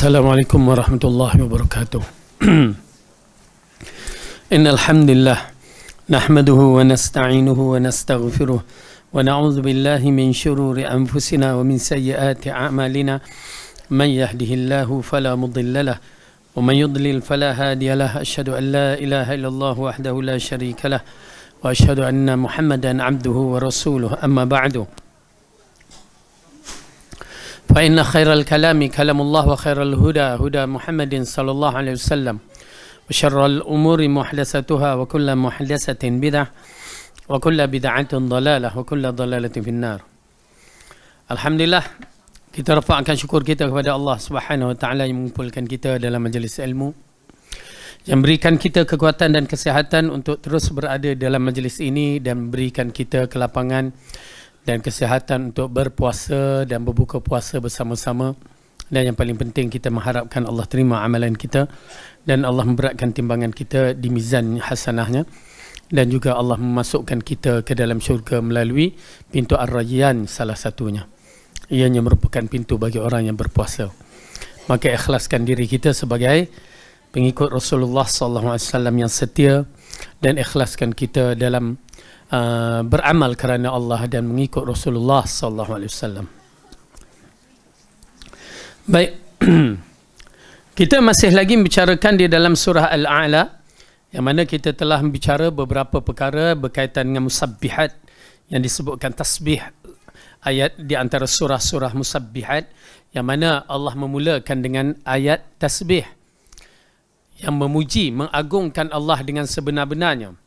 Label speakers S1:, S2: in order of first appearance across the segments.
S1: Assalamualaikum warahmatullahi wabarakatuh. Innal hamdalillah nahmaduhu wa nasta'inuhu wa nastaghfiruh wa na'udzu billahi min shururi anfusina wa min sayyiati a'malina. Man yahdihillahu fala mudilla lahu wa man yudlil fala hadiya lahu. Asyhadu an la ilaha illallah wahdahu la syarika lahu wa asyhadu anna Muhammadan 'abduhu wa rasuluhu. Amma ba'du. فإن خير الكلام كلام الله وخير الهدى هدى محمد صلى الله عليه وسلم وشر الأمور محدثاتها وكل محدثة بدعة وكل بدعة ضلالة وكل ضلالة في النار. Alhamdulillah, kita rafa'kan syukur kita kepada Allah Subhanahu wa taala yang mengumpulkan kita dalam majlis ilmu, yang berikan kita kekuatan dan kesihatan untuk terus berada dalam majlis ini dan berikan kita kelapangan dan kesihatan untuk berpuasa dan berbuka puasa bersama-sama. Dan yang paling penting, kita mengharapkan Allah terima amalan kita dan Allah memberatkan timbangan kita di mizan hasanahnya, dan juga Allah memasukkan kita ke dalam syurga melalui pintu Ar-Rayyan salah satunya. Ianya merupakan pintu bagi orang yang berpuasa. Maka ikhlaskan diri kita sebagai pengikut Rasulullah SAW yang setia, dan ikhlaskan kita dalam beramal kerana Allah dan mengikut Rasulullah SAW. Baik, kita masih lagi membicarakan di dalam surah Al-A'la, yang mana kita telah membicara beberapa perkara berkaitan dengan musabbihat yang disebutkan tasbih, ayat di antara surah-surah musabbihat, yang mana Allah memulakan dengan ayat tasbih yang memuji, mengagungkan Allah dengan sebenar-benarnya.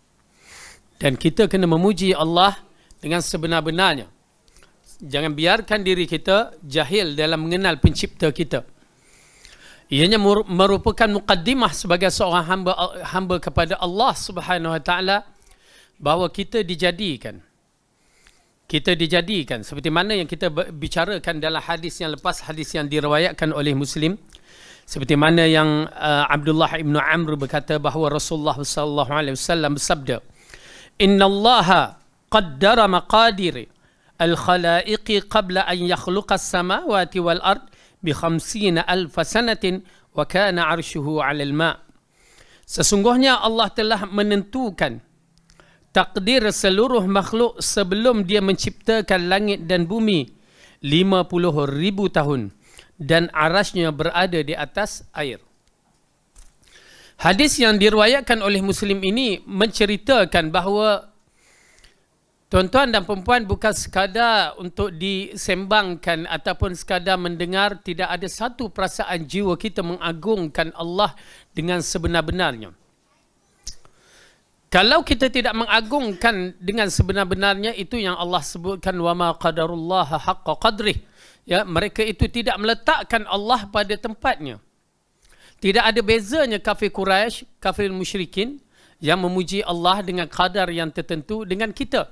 S1: Dan kita kena memuji Allah dengan sebenar-benarnya. Jangan biarkan diri kita jahil dalam mengenal pencipta kita. Ianya merupakan muqaddimah sebagai seorang hamba kepada Allah Subhanahu wa taala, bahawa kita dijadikan seperti mana yang kita bicarakan dalam hadis yang lepas, hadis yang diriwayatkan oleh Muslim, seperti mana yang Abdullah ibn Amr berkata bahawa Rasulullah sallallahu alaihi wasallam bersabda, Inna Allaha qaddara maqadir al-khalaiqi qabla an yakhluqa as-samawati wal-ard bi 50,000 sanatin wa kana 'arshuhu 'alal ma'. Sesungguhnya Allah telah menentukan takdir seluruh makhluk sebelum dia menciptakan langit dan bumi 50,000 tahun, dan arasnya berada di atas air. Hadis yang diriwayatkan oleh Muslim ini menceritakan bahawa tuan-tuan dan perempuan bukan sekadar untuk disembangkan ataupun sekadar mendengar, tidak ada satu perasaan jiwa kita mengagungkan Allah dengan sebenar-benarnya. Kalau kita tidak mengagungkan dengan sebenar-benarnya, itu yang Allah sebutkan wa ma qadarullaha haqqa qadrih. Ya, mereka itu tidak meletakkan Allah pada tempatnya. Tidak ada bezanya kafir Quraisy, kafir musyrikin yang memuji Allah dengan kadar yang tertentu dengan kita.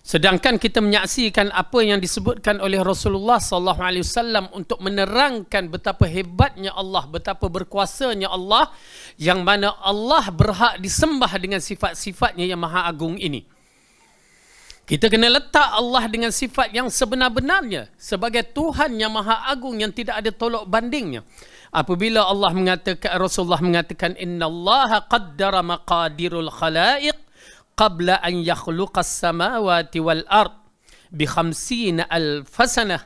S1: Sedangkan kita menyaksikan apa yang disebutkan oleh Rasulullah SAW untuk menerangkan betapa hebatnya Allah, betapa berkuasanya Allah, yang mana Allah berhak disembah dengan sifat-sifatnya yang maha agung ini. Kita kena letak Allah dengan sifat yang sebenar-benarnya sebagai Tuhan yang maha agung yang tidak ada tolak bandingnya. Apabila Allah mengatakan, Rasulullah mengatakan, Inna Allaha qaddara maqadirul khalaiq qabla an yakhluqas samawati wal ard bi 50,000 sanah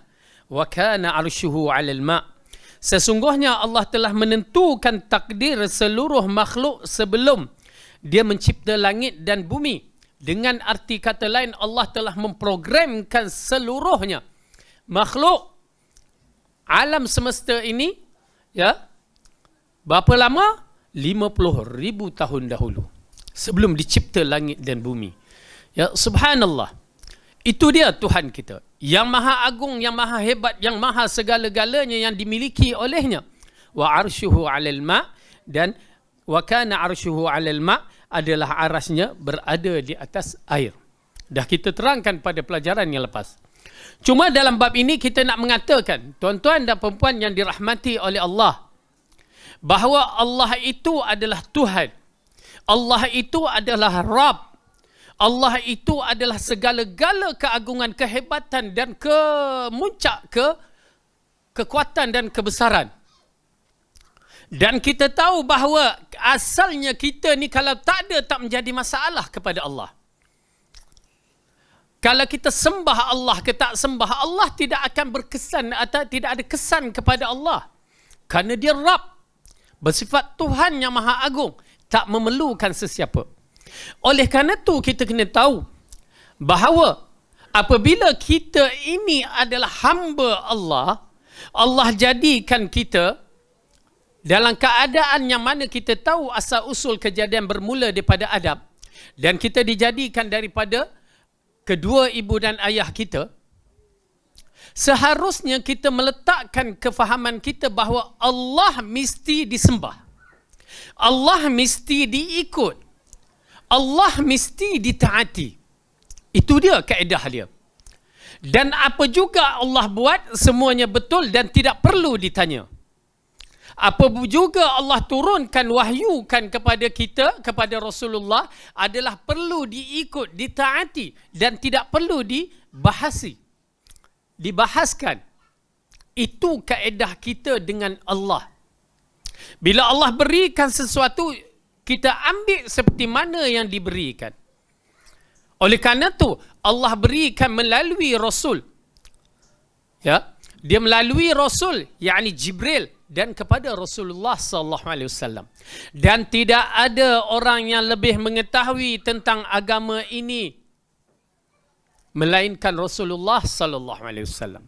S1: wa kana 'arshuhu 'alal ma'. Sesungguhnya Allah telah menentukan takdir seluruh makhluk sebelum dia mencipta langit dan bumi. Dengan arti kata lain, Allah telah memprogramkan seluruhnya makhluk alam semesta ini, ya, berapa lama? 50,000 tahun dahulu sebelum dicipta langit dan bumi. Ya, subhanallah. Itu dia Tuhan kita yang maha agung, yang maha hebat, yang maha segala-galanya yang dimiliki olehnya. Wa arshuhu 'alal ma', dan wa kana arshuhu 'alal ma' adalah arasnya berada di atas air. Dah kita terangkan pada pelajaran yang lepas. Cuma dalam bab ini kita nak mengatakan, tuan-tuan dan perempuan yang dirahmati oleh Allah, bahawa Allah itu adalah Tuhan. Allah itu adalah Rabb. Allah itu adalah segala-gala keagungan, kehebatan dan kemuncak kekuatan dan kebesaran. Dan kita tahu bahawa asalnya kita ni kalau tak ada, tak menjadi masalah kepada Allah. Kalau kita sembah Allah ke tak sembah Allah, tidak akan berkesan atau tidak ada kesan kepada Allah. Kerana dia Rabb, bersifat Tuhan yang Maha Agung, tak memerlukan sesiapa. Oleh kerana itu kita kena tahu bahawa apabila kita ini adalah hamba Allah, Allah jadikan kita dalam keadaan yang mana kita tahu asal usul kejadian bermula daripada Adam, dan kita dijadikan daripada kedua ibu dan ayah kita. Seharusnya kita meletakkan kefahaman kita bahawa Allah mesti disembah, Allah mesti diikut, Allah mesti ditaati. Itu dia kaedah dia. Dan apa juga Allah buat, semuanya betul dan tidak perlu ditanya. Apa juga Allah turunkan, wahyukan kepada kita, kepada Rasulullah, adalah perlu diikut, ditaati dan tidak perlu dibahaskan. Itu kaedah kita dengan Allah. Bila Allah berikan sesuatu, kita ambil seperti mana yang diberikan. Oleh kerana itu Allah berikan melalui Rasul. Ya, dia melalui Rasul, yakni Jibril, dan kepada Rasulullah sallallahu alaihi wasallam. Dan tidak ada orang yang lebih mengetahui tentang agama ini melainkan Rasulullah sallallahu alaihi wasallam.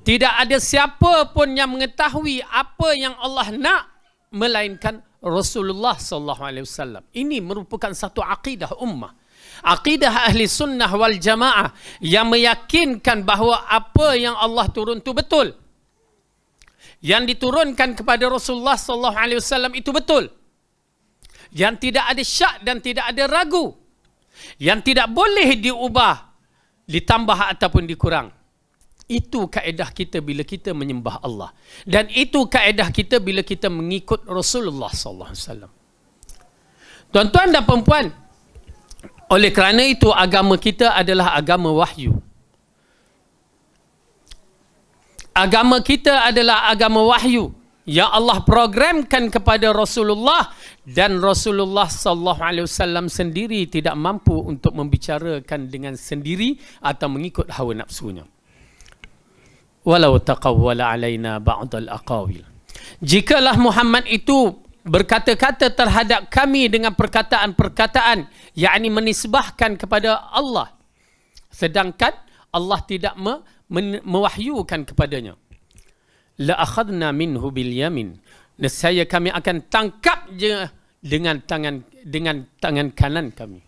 S1: Tidak ada siapa pun yang mengetahui apa yang Allah nak melainkan Rasulullah sallallahu alaihi wasallam. Ini merupakan satu akidah ummah. Akidah ahli sunnah wal jamaah yang meyakinkan bahawa apa yang Allah turun itu betul. Yang diturunkan kepada Rasulullah sallallahu alaihi wasallam itu betul. Yang tidak ada syak dan tidak ada ragu. Yang tidak boleh diubah, ditambah ataupun dikurang. Itu kaedah kita bila kita menyembah Allah. Dan itu kaedah kita bila kita mengikut Rasulullah sallallahu alaihi wasallam. Tuan-tuan dan puan-puan, oleh kerana itu agama kita adalah agama wahyu. Agama kita adalah agama wahyu yang Allah programkan kepada Rasulullah, dan Rasulullah sallallahu alaihi wasallam sendiri tidak mampu untuk membicarakan dengan sendiri atau mengikut hawa nafsunya. Walau taqawwala alaina ba'dal aqawil. Jikalah Muhammad itu berkata-kata terhadap kami dengan perkataan-perkataan yakni menisbahkan kepada Allah, sedangkan Allah tidak mewahyukan kepadanya, la akhadna minhu bil yamin, nescaya kami akan tangkap je dengan tangan kanan kami.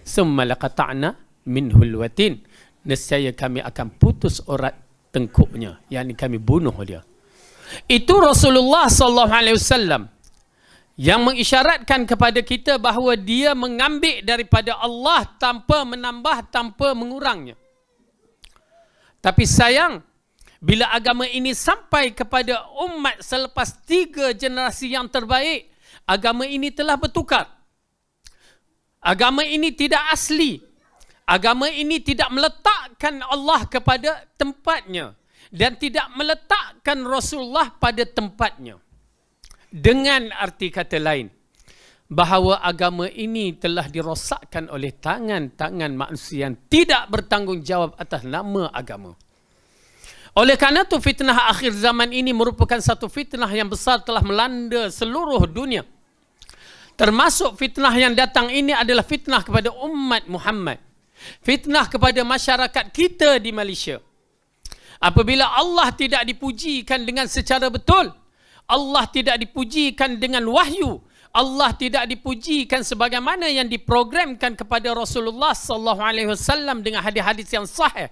S1: Summa laqata'na minhul watin, nescaya kami akan putus urat tengkuknya, yakni kami bunuh dia. Itu Rasulullah sallallahu alaihi wasallam yang mengisyaratkan kepada kita bahawa dia mengambil daripada Allah tanpa menambah, tanpa mengurangnya. Tapi sayang, bila agama ini sampai kepada umat selepas 3 generasi yang terbaik, agama ini telah bertukar. Agama ini tidak asli. Agama ini tidak meletakkan Allah kepada tempatnya dan tidak meletakkan Rasulullah pada tempatnya. Dengan arti kata lain, bahawa agama ini telah dirosakkan oleh tangan-tangan manusia yang tidak bertanggungjawab atas nama agama. Oleh kerana itu fitnah akhir zaman ini merupakan satu fitnah yang besar, telah melanda seluruh dunia. Termasuk fitnah yang datang ini adalah fitnah kepada umat Muhammad. Fitnah kepada masyarakat kita di Malaysia. Apabila Allah tidak dipujikan dengan secara betul, Allah tidak dipujikan dengan wahyu, Allah tidak dipujikan sebagaimana yang diprogramkan kepada Rasulullah sallallahu alaihi wasallam dengan hadis-hadis yang sahih,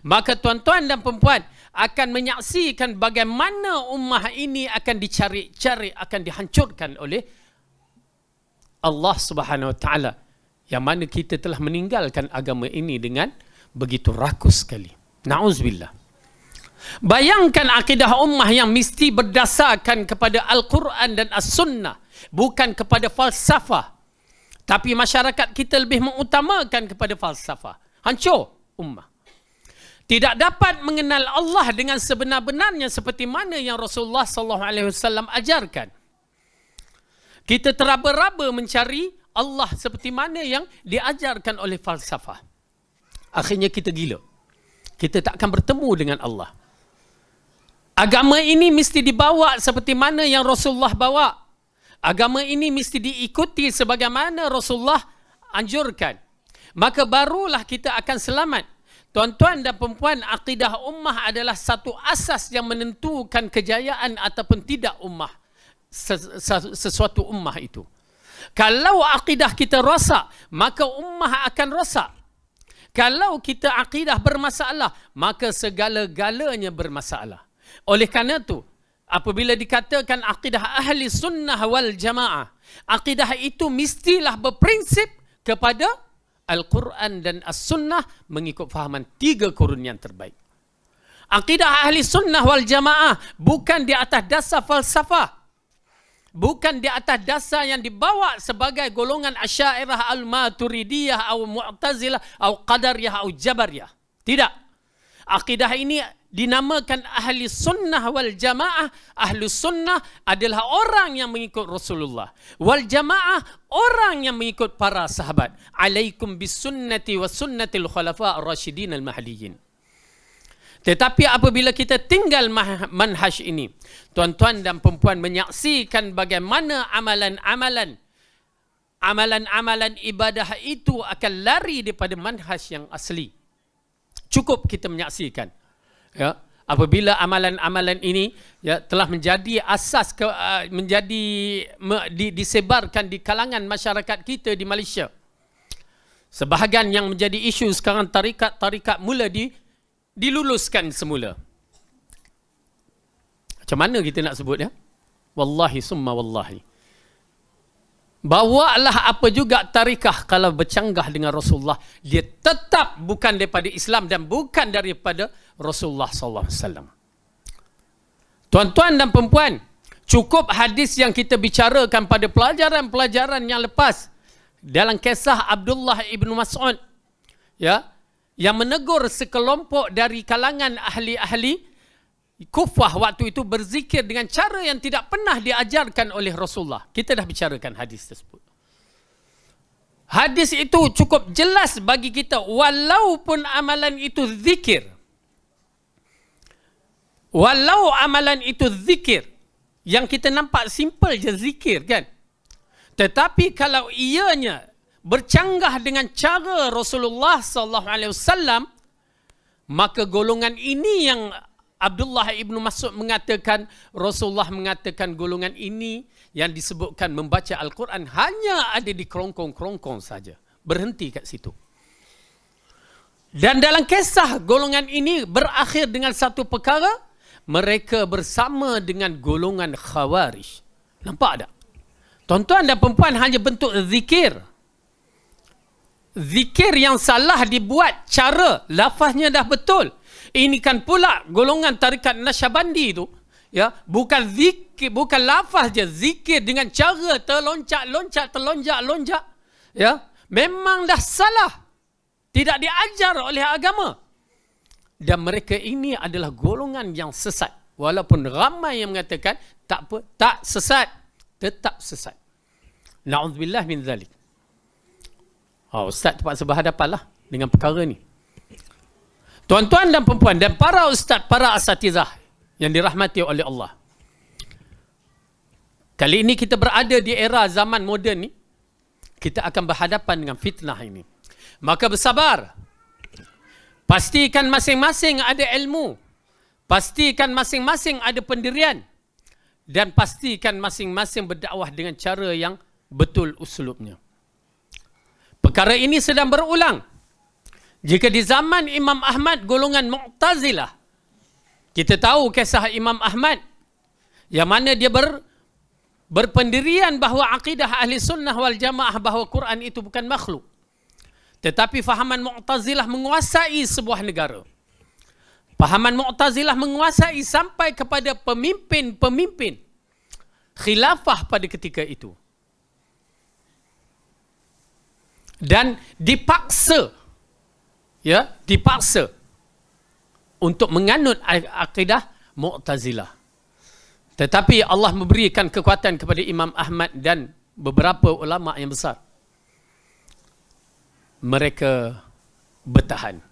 S1: maka tuan-tuan dan perempuan akan menyaksikan bagaimana ummah ini akan dicari-cari, akan dihancurkan oleh Allah Subhanahu wa taala, yang mana kita telah meninggalkan agama ini dengan begitu rakus sekali. Na'udzubillah. Bayangkan akidah ummah yang mesti berdasarkan kepada Al-Quran dan As-Sunnah, bukan kepada falsafah. Tapi masyarakat kita lebih mengutamakan kepada falsafah. Hancur ummah. tidak dapat mengenal Allah dengan sebenar-benarnya seperti mana yang Rasulullah SAW ajarkan. Kita teraba-raba mencari Allah seperti mana yang diajarkan oleh falsafah. Akhirnya kita gila. Kita tak akan bertemu dengan Allah. Agama ini mesti dibawa seperti mana yang Rasulullah bawa. Agama ini mesti diikuti sebagaimana Rasulullah anjurkan. Maka barulah kita akan selamat. Tuan-tuan dan perempuan, akidah ummah adalah satu asas yang menentukan kejayaan ataupun tidak ummah. Sesuatu ummah itu. Kalau akidah kita rosak, maka ummah akan rosak. Kalau kita akidah bermasalah, maka segala-galanya bermasalah. Oleh kerana itu, apabila dikatakan akidah ahli sunnah wal jamaah, akidah itu mestilah berprinsip kepada Al-Quran dan As-Sunnah mengikut fahaman 3 kurun yang terbaik. Akidah ahli sunnah wal jamaah bukan di atas dasar falsafah. Bukan di atas dasar yang dibawa sebagai golongan Asy'ariyah, Al-Maturidiyah, atau Mu'tazilah, atau Qadariyah, atau Jabariyah. Tidak. Akidah ini dinamakan ahli sunnah wal jamaah. Ahli sunnah adalah orang yang mengikut Rasulullah. Wal jamaah orang yang mengikut para sahabat. Alaikum bis sunnati wa sunnatil khulafa ar-rasyidin al-mahdiyyin. Tetapi apabila kita tinggal manhaj ini, tuan-tuan dan perempuan menyaksikan bagaimana amalan-amalan ibadah itu akan lari daripada manhaj yang asli. Cukup kita menyaksikan. Ya, apabila amalan-amalan ini ya telah menjadi asas disebarkan di kalangan masyarakat kita di Malaysia. Sebahagian yang menjadi isu sekarang tarikat mula diluluskan semula. Macam mana kita nak sebut ya? Wallahi summa wallahi. Bawalah apa juga tarikah kalau bercanggah dengan Rasulullah, dia tetap bukan daripada Islam dan bukan daripada Rasulullah sallallahu alaihi wasallam. Tuan-tuan dan perempuan, cukup hadis yang kita bicarakan pada pelajaran-pelajaran yang lepas dalam kisah Abdullah ibn Mas'ud, ya, yang menegur sekelompok dari kalangan ahli-ahli Kufah waktu itu berzikir dengan cara yang tidak pernah diajarkan oleh Rasulullah. Kita dah bicarakan hadis tersebut. Hadis itu cukup jelas bagi kita, walaupun amalan itu zikir. Walau amalan itu zikir, yang kita nampak simple je zikir kan. Tetapi kalau ianya bercanggah dengan cara Rasulullah sallallahu alaihi wasallam, maka golongan ini yang Abdullah ibn Mas'ud mengatakan, Rasulullah mengatakan golongan ini yang disebutkan membaca Al-Quran hanya ada di kerongkong-kerongkong saja. Berhenti kat situ. Dan dalam kisah golongan ini berakhir dengan satu perkara, mereka bersama dengan golongan Khawarij. Nampak tak? Tuan-tuan dan perempuan, hanya bentuk zikir. Zikir yang salah dibuat, cara lafaznya dah betul. Ini kan pula golongan tarikat Nasyabandi itu, ya, bukan zikir, bukan lafaz je, zikir dengan cara terloncat-loncat, terlonjak-lonjak, ya, memang dah salah, tidak diajar oleh agama. Dan mereka ini adalah golongan yang sesat, walaupun ramai yang mengatakan tak apa, tak sesat, tetap sesat. Na'udzubillah min zalik. Ustaz terpaksa berhadapan lah dengan perkara ni. Tuan-tuan dan perempuan dan para ustaz, para asatizah yang dirahmati oleh Allah. Kali ini kita berada di era zaman moden ni, kita akan berhadapan dengan fitnah ini. Maka bersabar. Pastikan masing-masing ada ilmu. Pastikan masing-masing ada pendirian. Dan pastikan masing-masing berdakwah dengan cara yang betul usulubnya. Perkara ini sedang berulang. Jika di zaman Imam Ahmad golongan Mu'tazilah, kita tahu kisah Imam Ahmad yang mana dia berpendirian bahawa akidah ahli sunnah wal jamaah bahawa Quran itu bukan makhluk. Tetapi fahaman Mu'tazilah menguasai sebuah negara. Fahaman Mu'tazilah menguasai sampai kepada pemimpin-pemimpin khilafah pada ketika itu. Dan dipaksa, ya, dipaksa untuk menganut akidah Mu'tazilah. Tetapi Allah memberikan kekuatan kepada Imam Ahmad dan beberapa ulama yang besar. Mereka bertahan.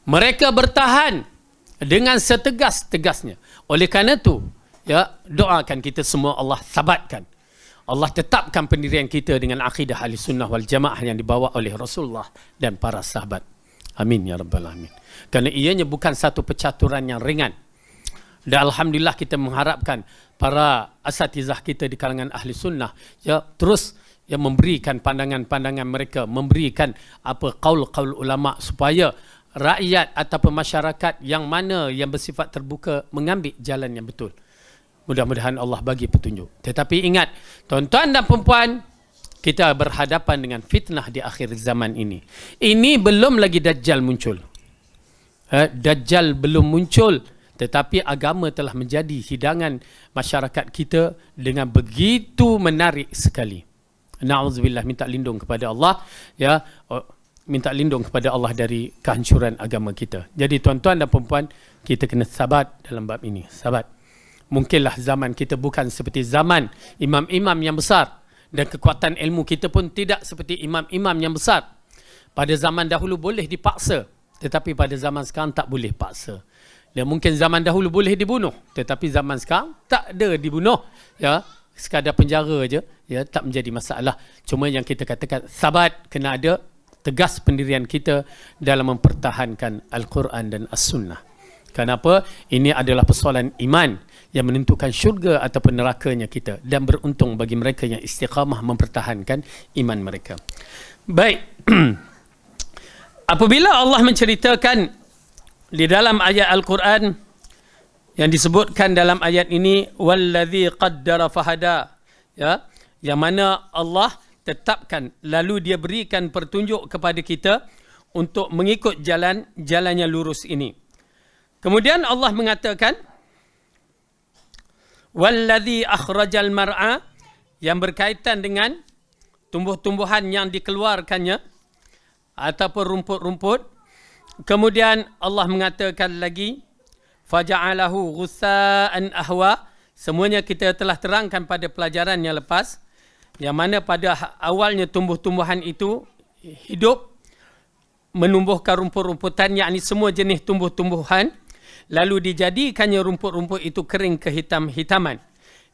S1: Mereka bertahan dengan setegas-tegasnya. Oleh kerana itu, ya, doakan kita semua Allah sabatkan. Allah tetapkan pendirian kita dengan akidah ahli sunnah wal jamaah yang dibawa oleh Rasulullah dan para sahabat. Amin ya rabbal alamin. Kerana ianya bukan satu percaturan yang ringan. Dan alhamdulillah kita mengharapkan para asatizah kita di kalangan ahli sunnah ya terus yang memberikan pandangan-pandangan mereka, memberikan apa qaul-qaul ulama supaya rakyat ataupun masyarakat yang mana yang bersifat terbuka mengambil jalan yang betul. Mudah-mudahan Allah bagi petunjuk. Tetapi ingat, tuan-tuan dan puan-puan, kita berhadapan dengan fitnah di akhir zaman ini. Ini belum lagi Dajjal muncul. Dajjal belum muncul, tetapi agama telah menjadi hidangan masyarakat kita dengan begitu menarik sekali. Na'udzubillah, minta lindung kepada Allah, ya, minta lindung kepada Allah dari kehancuran agama kita. Jadi tuan-tuan dan puan-puan, kita kena sabat dalam bab ini, sabat. Mungkinlah zaman kita bukan seperti zaman imam-imam yang besar dan kekuatan ilmu kita pun tidak seperti imam-imam yang besar. Pada zaman dahulu boleh dipaksa, tetapi pada zaman sekarang tak boleh paksa. Dan mungkin zaman dahulu boleh dibunuh, tetapi zaman sekarang tak ada dibunuh. Ya, sekadar penjara aja, ya, tak menjadi masalah. Cuma yang kita katakan sabat, kena ada tegas pendirian kita dalam mempertahankan Al-Quran dan As-Sunnah. Kenapa? Ini adalah persoalan iman yang menentukan syurga ataupun nerakanya kita, dan beruntung bagi mereka yang istiqamah mempertahankan iman mereka. Baik. Apabila Allah menceritakan di dalam ayat Al-Quran yang disebutkan dalam ayat ini, wallazi qaddara fahada, ya, yang mana Allah tetapkan lalu dia berikan petunjuk kepada kita untuk mengikut jalannya lurus ini. Kemudian Allah mengatakan wallazi akhrajal mar'a, yang berkaitan dengan tumbuh-tumbuhan yang dikeluarkannya ataupun rumput-rumput. Kemudian Allah mengatakan lagi faja'alahu ghussa'an ahwa. Semuanya kita telah terangkan pada pelajaran yang lepas, yang mana pada awalnya tumbuh-tumbuhan itu hidup, menumbuhkan rumput-rumputan, yakni semua jenis tumbuh-tumbuhan, lalu dijadikannya rumput-rumput itu kering kehitam-hitaman.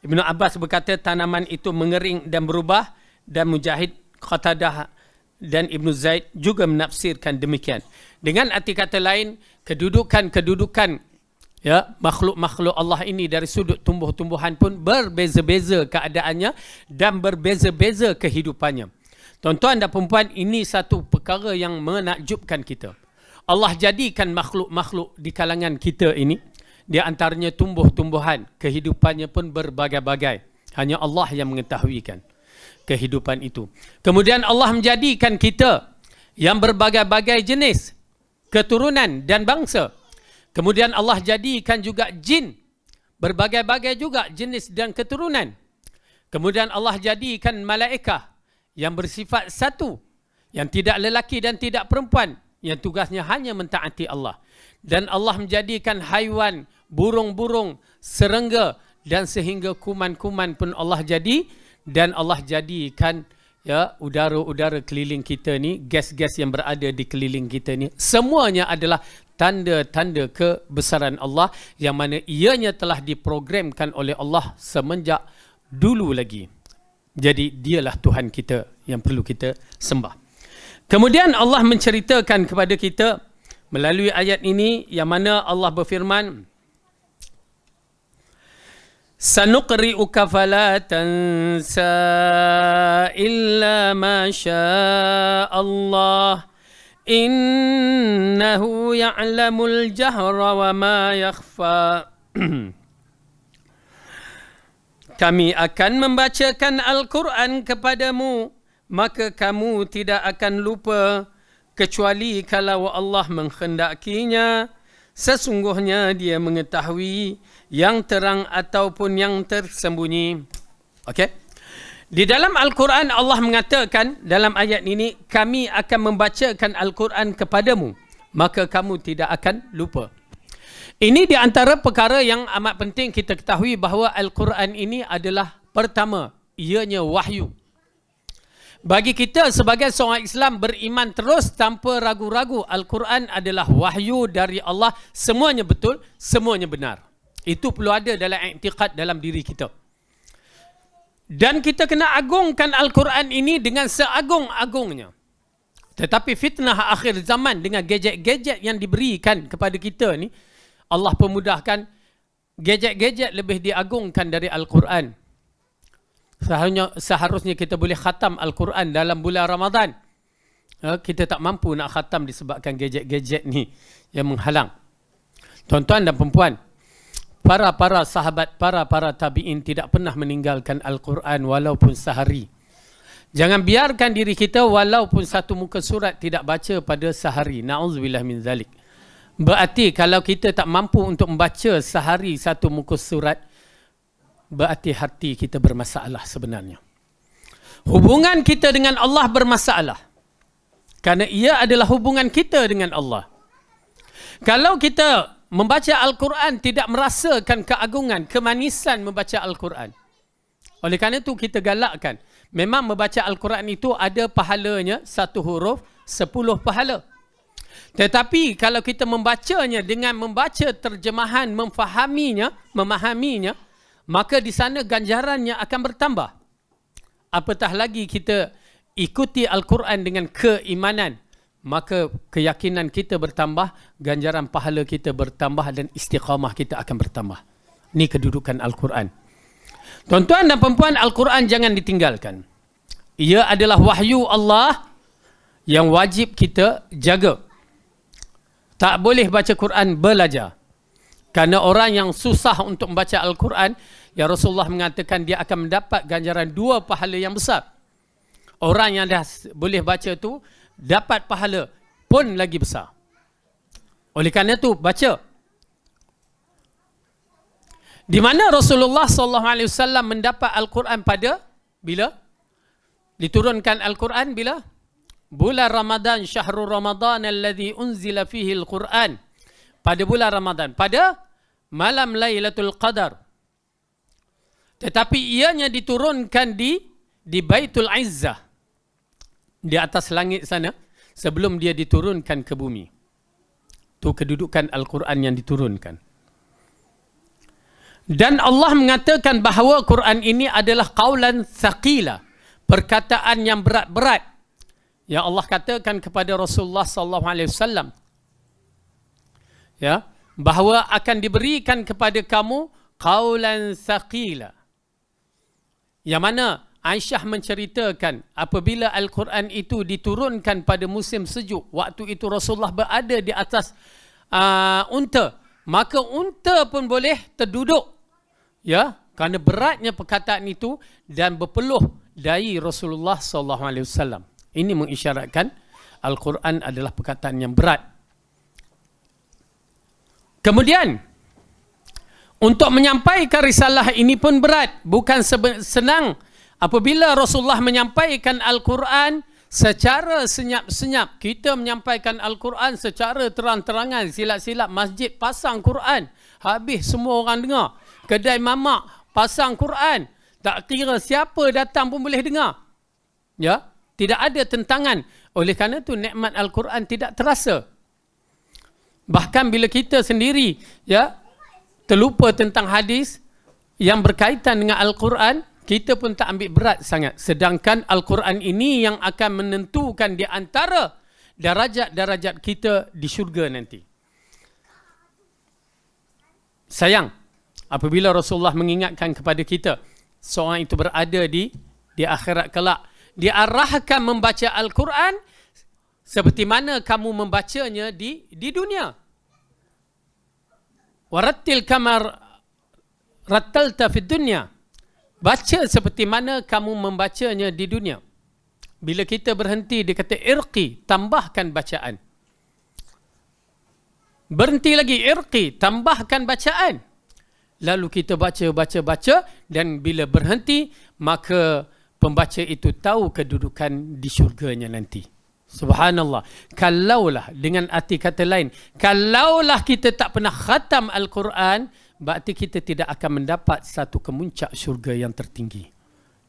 S1: Ibnu Abbas berkata tanaman itu mengering dan berubah, dan Mujahid, Qatadah dan Ibnu Zaid juga menafsirkan demikian. Dengan arti kata lain, kedudukan ya, makhluk-makhluk Allah ini dari sudut tumbuh-tumbuhan pun berbeza-beza keadaannya dan berbeza-beza kehidupannya. Tuan-tuan dan puan-puan, ini satu perkara yang menakjubkan kita. Allah jadikan makhluk-makhluk di kalangan kita ini, di antaranya tumbuh-tumbuhan, kehidupannya pun berbagai-bagai. Hanya Allah yang mengetahuikan kehidupan itu. Kemudian Allah menjadikan kita yang berbagai-bagai jenis, keturunan dan bangsa. Kemudian Allah jadikan juga jin, berbagai-bagai juga jenis dan keturunan. Kemudian Allah jadikan malaikah yang bersifat satu, yang tidak lelaki dan tidak perempuan, yang tugasnya hanya mentaati Allah. Dan Allah menjadikan haiwan, burung-burung, serangga dan sehingga kuman-kuman pun Allah jadi. Dan Allah jadikan ya udara-udara keliling kita ni, gas-gas yang berada di keliling kita ni, semuanya adalah tanda-tanda kebesaran Allah yang mana ianya telah diprogramkan oleh Allah semenjak dulu lagi. Jadi dialah Tuhan kita yang perlu kita sembah. Kemudian Allah menceritakan kepada kita melalui ayat ini yang mana Allah berfirman, sanuqri'uka fala tansa illa ma syaa Allah innahu ya'lamul jahra wa ma yakhfa. Kami akan membacakan Al-Quran kepadamu, maka kamu tidak akan lupa kecuali kalau Allah menghendakinya. Sesungguhnya dia mengetahui yang terang ataupun yang tersembunyi. Okey. Di dalam Al-Quran Allah mengatakan dalam ayat ini, kami akan membacakan Al-Quran kepadamu, maka kamu tidak akan lupa. Ini di antara perkara yang amat penting kita ketahui bahawa Al-Quran ini adalah pertama, ianya wahyu. Bagi kita sebagai seorang Islam beriman terus tanpa ragu-ragu, Al-Quran adalah wahyu dari Allah. Semuanya betul, semuanya benar. Itu perlu ada dalam i'tiqad dalam diri kita. Dan kita kena agungkan Al-Quran ini dengan seagung-agungnya. Tetapi fitnah akhir zaman dengan gadget-gadget yang diberikan kepada kita ni, Allah pemudahkan, gadget-gadget lebih diagungkan dari Al-Quran. Seharusnya kita boleh khatam Al-Quran dalam bulan Ramadan. Kita tak mampu nak khatam disebabkan gadget-gadget ni yang menghalang. Tuan-tuan dan perempuan, para sahabat, para tabi'in tidak pernah meninggalkan Al-Quran walaupun sehari. Jangan biarkan diri kita walaupun satu muka surat tidak baca pada sehari. Na'udzubillah min zalik. Berarti kalau kita tak mampu untuk membaca sehari satu muka surat, berarti hati kita bermasalah sebenarnya. Hubungan kita dengan Allah bermasalah. Kerana ia adalah hubungan kita dengan Allah. Kalau kita membaca Al-Quran tidak merasakan keagungan, kemanisan membaca Al-Quran. Oleh kerana itu kita galakkan. Memang membaca Al-Quran itu ada pahalanya, satu huruf, 10 pahala. Tetapi kalau kita membacanya dengan membaca terjemahan, memahaminya, maka di sana ganjarannya akan bertambah. Apatah lagi kita ikuti Al-Quran dengan keimanan, maka keyakinan kita bertambah, ganjaran pahala kita bertambah dan istiqamah kita akan bertambah. Ini kedudukan Al-Quran. Tuan-tuan dan perempuan, Al-Quran jangan ditinggalkan. Ia adalah wahyu Allah yang wajib kita jaga. Tak boleh baca Quran belajar. Kerana orang yang susah untuk membaca Al-Quran, ya Rasulullah mengatakan dia akan mendapat ganjaran 2 pahala yang besar. Orang yang dah boleh baca tu dapat pahala pun lagi besar. Oleh kerana itu baca. Di mana Rasulullah SAW mendapat Al-Quran pada bila? Diturunkan Al-Quran bila? Bulan Ramadan, syahrul Ramadan alladhi unzila fihi Al-Quran. Pada bulan Ramadan, pada malam Lailatul Qadar. Tetapi ianya diturunkan di Baitul Izzah, di atas langit sana, sebelum dia diturunkan ke bumi. Itu kedudukan Al-Quran yang diturunkan. Dan Allah mengatakan bahawa Quran ini adalah qaulan thaqila, perkataan yang berat-berat. Ya Allah katakan kepada Rasulullah SAW, ya, bahawa akan diberikan kepada kamu qaulan thaqila. Yang mana Aisyah menceritakan apabila Al-Quran itu diturunkan pada musim sejuk, waktu itu Rasulullah berada di atas unta, maka unta pun boleh terduduk, ya, kerana beratnya perkataan itu dan berpeluh dari Rasulullah SAW. Ini mengisyaratkan Al-Quran adalah perkataan yang berat. Kemudian, untuk menyampaikan risalah ini pun berat. Bukan senang apabila Rasulullah menyampaikan Al-Quran secara senyap-senyap. Kita menyampaikan Al-Quran secara terang-terangan. Silat-silat masjid pasang Quran. Habis semua orang dengar. Kedai mamak pasang Quran. Tak kira siapa datang pun boleh dengar. Ya, tidak ada tentangan. Oleh kerana itu nikmat Al-Quran tidak terasa. Bahkan bila kita sendiri, ya, terlupa tentang hadis yang berkaitan dengan Al-Quran, kita pun tak ambil berat sangat. Sedangkan Al-Quran ini yang akan menentukan di antara darajat-darajat kita di syurga nanti. Sayang, apabila Rasulullah mengingatkan kepada kita, seorang itu berada di akhirat kelak, diarahkan membaca Al-Quran seperti mana kamu membacanya di dunia. Warattil kamar rattalta fid dunya. Baca seperti mana kamu membacanya di dunia. Bila kita berhenti, dia kata irqi, tambahkan bacaan. Berhenti lagi, irqi, tambahkan bacaan. Lalu kita baca, dan bila berhenti, maka pembaca itu tahu kedudukan di syurganya nanti. Subhanallah. Kalaulah, dengan arti kata lain, kalaulah kita tak pernah khatam Al-Quran, berarti kita tidak akan mendapat satu kemuncak syurga yang tertinggi.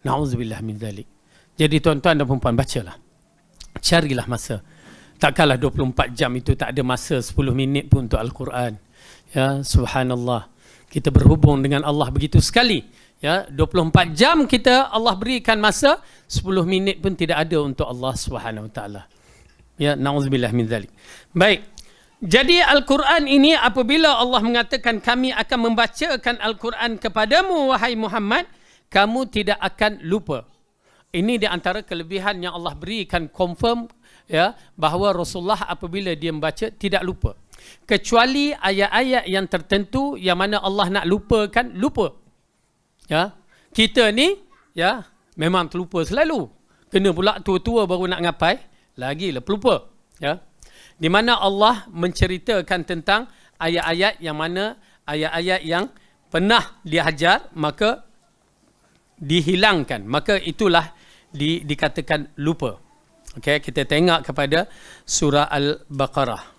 S1: Na'udzubillah min dzalik. Jadi tuan-tuan dan puan-puan, bacalah. Carilah masa. Takkanlah 24 jam itu tak ada masa 10 minit pun untuk Al-Quran. Ya, subhanallah. Kita berhubung dengan Allah begitu sekali. Ya, 24 jam kita Allah berikan masa, 10 minit pun tidak ada untuk Allah Subhanahu wa taala. Ya, na'udzubillah min dzalik. Baik. Jadi Al-Quran ini apabila Allah mengatakan kami akan membacakan Al-Quran kepadamu wahai Muhammad, kamu tidak akan lupa. Ini di antara kelebihan yang Allah berikan confirm, ya, bahawa Rasulullah apabila dia membaca tidak lupa. Kecuali ayat-ayat yang tertentu yang mana Allah nak lupakan, lupa. Ya, kita ni ya memang terlupa selalu. Kena pula tua-tua baru nak ngapai, lagilah pelupa. Ya. Di mana Allah menceritakan tentang ayat-ayat yang mana ayat-ayat yang pernah diajar maka dihilangkan, maka itulah dikatakan lupa. Okey, kita tengok kepada surah Al-Baqarah.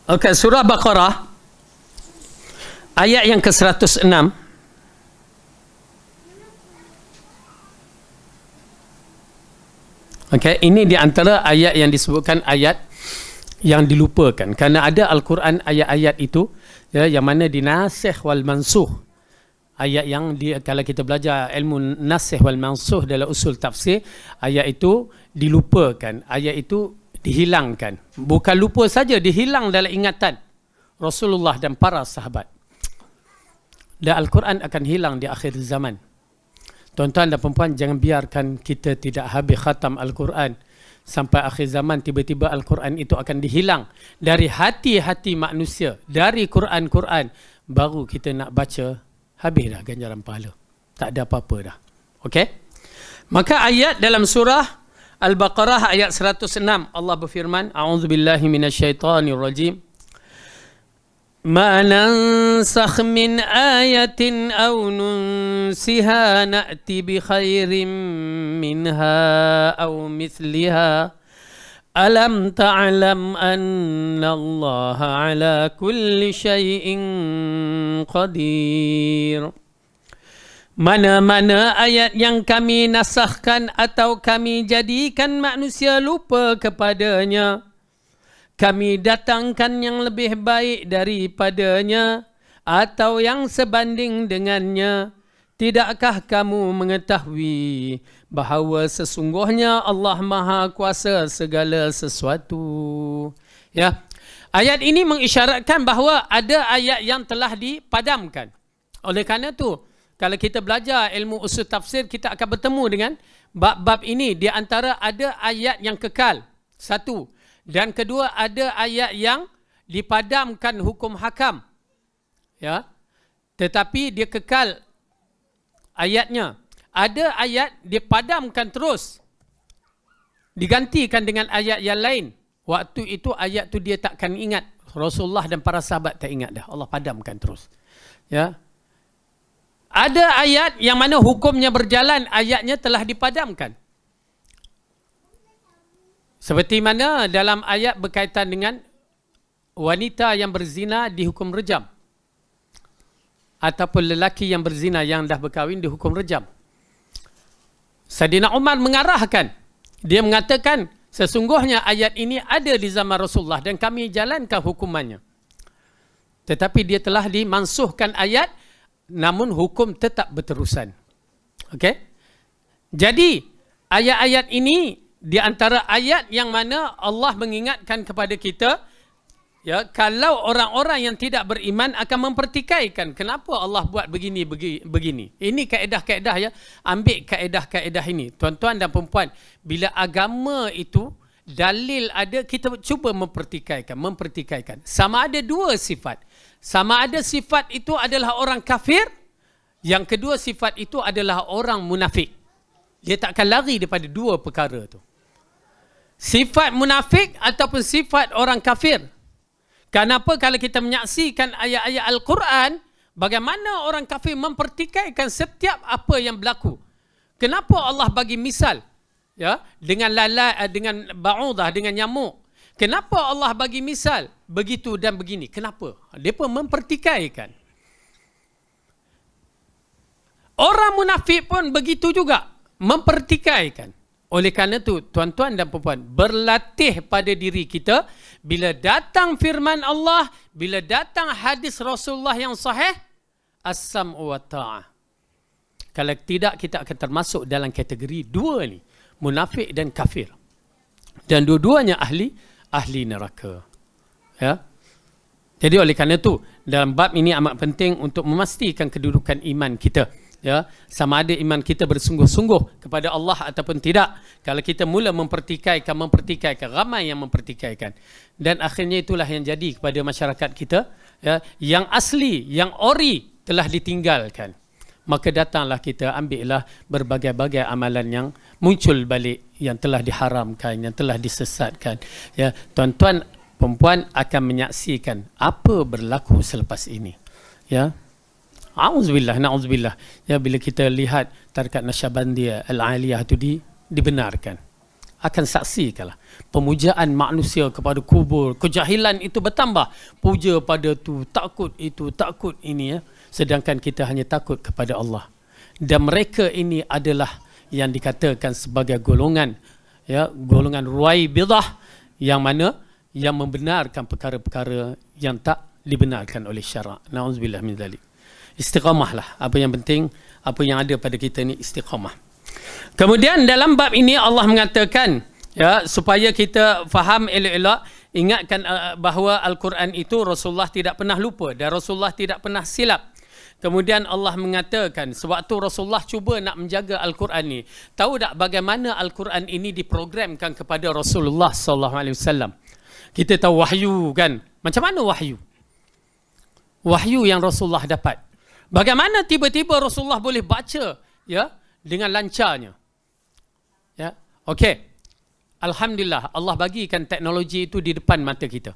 S1: Okey, surah Baqarah ayat yang ke-106. Okey, ini di antara ayat yang disebutkan ayat yang dilupakan, kerana ada Al-Quran ayat-ayat itu ya, yang mana dinasikh wal mansuh. Ayat yang kalau kita belajar ilmu nasikh wal mansuh dalam usul tafsir, ayat itu dilupakan, ayat itu dihilangkan. Bukan lupa saja, dihilang dalam ingatan Rasulullah dan para sahabat. Dan Al-Quran akan hilang di akhir zaman. Tuan-tuan dan perempuan, jangan biarkan kita tidak habis khatam Al-Quran. Sampai akhir zaman tiba-tiba Al-Quran itu akan dihilang dari hati-hati manusia. Dari Quran-Quran baru kita nak baca, habis dah ganjaran pahala. Tak ada apa-apa dah. Okey? Maka ayat dalam surah Al-Baqarah ayat 106 Allah berfirman, a'udzubillahi minasyaitonir rajim. Ma nansakh min ayatin aw nunsiha na'ti bi khairin minha aw mithliha alam ta'lam anna Allah ala kulli syai'in qadir. Mana-mana ayat yang kami nasahkan atau kami jadikan manusia lupa kepadanya, kami datangkan yang lebih baik daripadanya atau yang sebanding dengannya. Tidakkah kamu mengetahui bahawa sesungguhnya Allah Maha Kuasa segala sesuatu? Ya. Ayat ini mengisyaratkan bahawa ada ayat yang telah dipadamkan. Oleh kerana itu, kalau kita belajar ilmu usul tafsir, kita akan bertemu dengan bab-bab ini. Di antara ada ayat yang kekal, satu. Dan kedua, ada ayat yang dipadamkan hukum hakam. Ya. Tetapi dia kekal ayatnya. Ada ayat dipadamkan terus, digantikan dengan ayat yang lain. Waktu itu ayat tu dia takkan ingat. Rasulullah dan para sahabat tak ingat dah. Allah padamkan terus. Ya. Ada ayat yang mana hukumnya berjalan, ayatnya telah dipadamkan. Seperti mana dalam ayat berkaitan dengan wanita yang berzina dihukum rejam. Ataupun lelaki yang berzina yang dah berkahwin dihukum rejam. Sayyidina Umar mengarahkan. Dia mengatakan, sesungguhnya ayat ini ada di zaman Rasulullah dan kami jalankan hukumannya. Tetapi dia telah dimansuhkan ayat, namun hukum tetap berterusan. Okey? Jadi, ayat-ayat ini di antara ayat yang mana Allah mengingatkan kepada kita, ya, kalau orang-orang yang tidak beriman akan mempertikaikan, kenapa Allah buat begini, begini. Ini kaedah-kaedah, ya. Ambil kaedah-kaedah ini. Tuan-tuan dan perempuan, bila agama itu dalil ada, kita cuba mempertikaikan. Sama ada dua sifat. Sama ada sifat itu adalah orang kafir, yang kedua sifat itu adalah orang munafik. Dia takkan lari daripada dua perkara itu. Sifat munafik ataupun sifat orang kafir. Kenapa kalau kita menyaksikan ayat-ayat Al-Quran, Bagaimana orang kafir mempertikaikan setiap apa yang berlaku. Kenapa Allah bagi misal ya dengan lalat, dengan ba'udah, dengan nyamuk? Kenapa Allah bagi misal begitu dan begini? Kenapa? Mereka mempertikaikan. Orang munafik pun begitu juga, mempertikaikan. Oleh kerana itu, tuan-tuan dan puan-puan, berlatih pada diri kita, bila datang firman Allah, bila datang hadis Rasulullah yang sahih, as-sam'u wa ta'ah. Kalau tidak, kita akan termasuk dalam kategori dua ni, munafik dan kafir. Dan dua-duanya ahli neraka. Ya. Jadi oleh kerana itu, dalam bab ini amat penting untuk memastikan kedudukan iman kita. Ya, sama ada iman kita bersungguh-sungguh kepada Allah ataupun tidak. Kalau kita mula mempertikaikan, ramai yang mempertikaikan. Dan akhirnya itulah yang jadi kepada masyarakat kita, ya, yang asli, yang ori telah ditinggalkan. Maka datanglah kita ambillah berbagai-bagai amalan yang muncul balik, yang telah diharamkan, yang telah disesatkan. Ya, tuan-tuan, perempuan akan menyaksikan apa berlaku selepas ini. Ya. A'udzubillah, na'udzubillah. Ya, bila kita lihat Tarekat Naqsyabandiyah Al-Aliyah itu dibenarkan, akan saksikanlah pemujaan manusia kepada kubur, kejahilan itu bertambah, puja pada tu, takut itu, takut ini, ya. Sedangkan kita hanya takut kepada Allah. Dan mereka ini adalah yang dikatakan sebagai golongan, ya, golongan Ruwaibidah, yang mana yang membenarkan perkara-perkara yang tak dibenarkan oleh syarak. Na'udzubillah min dzalik. Istiqamahlah. Apa yang penting, apa yang ada pada kita ni istiqamah. Kemudian dalam bab ini Allah mengatakan, ya, supaya kita faham elok-elok, ingatkan bahawa Al-Quran itu Rasulullah tidak pernah lupa dan Rasulullah tidak pernah silap. Kemudian Allah mengatakan, sewaktu Rasulullah cuba nak menjaga Al-Quran ni, tahu tak bagaimana Al-Quran ini diprogramkan kepada Rasulullah SAW? Kita tahu wahyu kan? Macam mana wahyu? Wahyu yang Rasulullah dapat. Bagaimana tiba-tiba Rasulullah boleh baca, ya, dengan lancarnya? Ya, okey. Alhamdulillah, Allah bagikan teknologi itu di depan mata kita.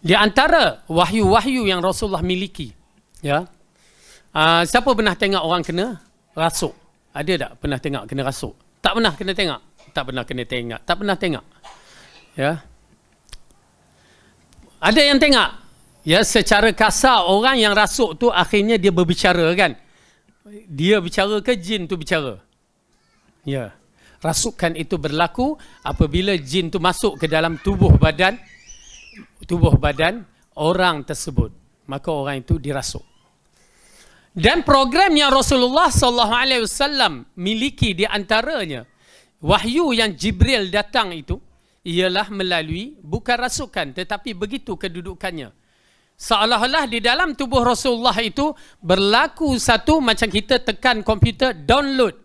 S1: Di antara wahyu-wahyu yang Rasulullah miliki, ya, siapa pernah tengok orang kena rasuk? Ada tak pernah tengok kena rasuk? Tak pernah kena tengok? Tak pernah kena tengok. Tak pernah tengok. Ya. Ada yang tengok? Ya, secara kasar orang yang rasuk tu akhirnya dia berbicara kan? Dia bicara ke jin tu bicara? Ya. Rasukan itu berlaku apabila jin tu masuk ke dalam tubuh badan orang tersebut. Maka orang itu dirasuk. Dan program yang Rasulullah SAW miliki di antaranya, wahyu yang Jibril datang itu ialah melalui bukan rasukan tetapi begitu kedudukannya. Seolah-olah di dalam tubuh Rasulullah itu berlaku satu macam kita tekan komputer download.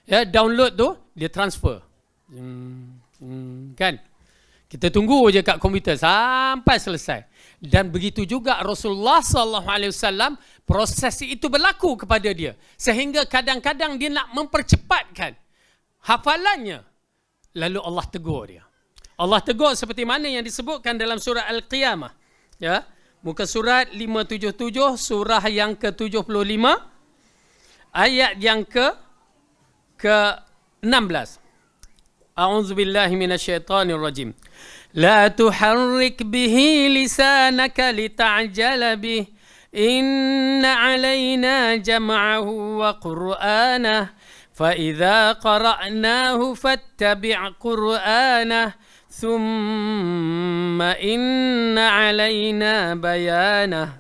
S1: Ya, download tu dia transfer. Kan? Kita tunggu je kat komputer sampai selesai. Dan begitu juga Rasulullah SAW, proses itu berlaku kepada dia. Sehingga kadang-kadang dia nak mempercepatkan hafalannya. Lalu Allah tegur dia. Allah tegur seperti mana yang disebutkan dalam surah Al-Qiyamah. Ya. Muka surat 577, surah yang ke-75, ayat yang ke-16. A'udzubillahi minasyaitonirrajim. La tuharrik bihi lisanaka lita'jala bih. Inna 'alaina jam'ahu wa qur'anah. Fa idza qara'nahu fattabi' qur'anah. Thumma inna 'alaina bayanah.